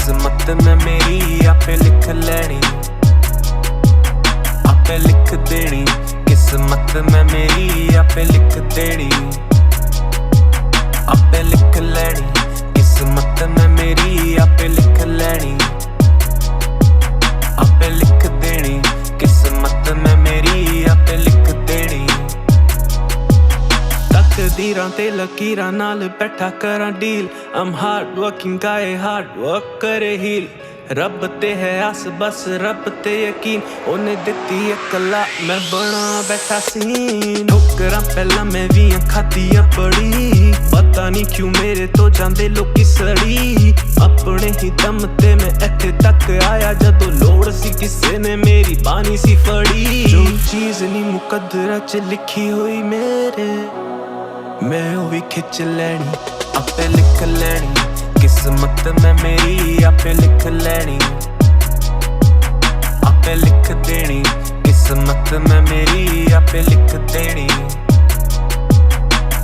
किस्मत मैं मेरी आपे लिख लैनी, आपे लिख देनी। किस्मत मैं मेरी आपे लिख देनी, आपे लिख लैनी। किस्मत मैं मेरी आपे लिख लैनी, आपे लिख देनी। किस्मत मैं मेरी आपे लिख देनी। तकदीरां ते लकीरां नाल बैठा करां deal. I'm hard working guy, hard work करे हील। रब ते है आस बस रब ते यकीन, ओने दित्ती अकला मैं बना बैठा सीन। ठोकरां पहला मैं भी खादियां बड़ी, पता नहीं क्यों मेरे तो जांदे लोकी सड़ी। अपने ही दम ते मैं इत्थे तक आया, जदों लोड़ सी किसे ने मेरी बानी सी फड़ी। जो चीज़ नहीं मुकद्दरां च लिखी हुई मेरे, मैं वो भी खिच लैनी, आपे लिख लैनी। किस्मत मैं मेरी आपे लिख लैनी, आपे लिख देनी। किस्मत मैं मेरी आपे लिख देनी,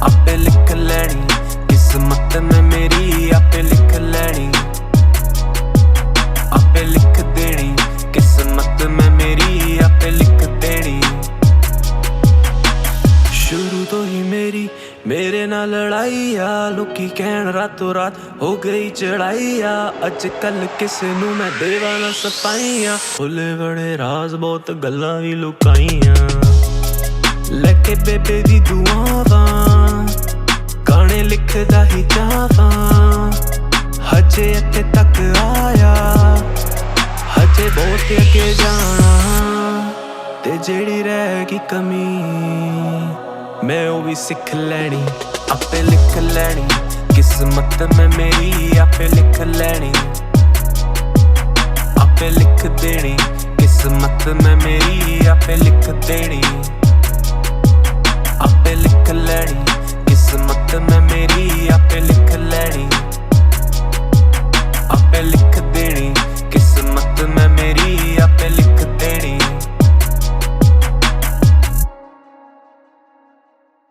आपे लिख लैनी। किस्मत मैं मेरी आपे लिख लैनी, आपे लिख देनी। किस्मत मैं मेरी आपे लिख देनी। शुरू तो ही मेरी मेरे नाल लड़ाई आ, लोकी कहण रातों रात हो गई चढ़ाई आ। अजकल किसे नू मैं देवा ना सफाइयां, खुले बड़े राज बहुत गल्लां भी लुकाइयां। लेके बेबे दी दुआवां गाने लिखदा ही जावां, हजे इत्थे तक आया हजे बहुत अगे जाना। ते जेड़ी रह गई कमी मैं वो भी सिख लैनी, आपे लिख लैनी। किस्मत मैं मेरी आपे लिख लैनी, आपे लिख देनी। किस्मत मैं मेरी आपे लिख देनी, आपे लिख लैनी। किस्मत मैं मेरी आपे लिख लैनी।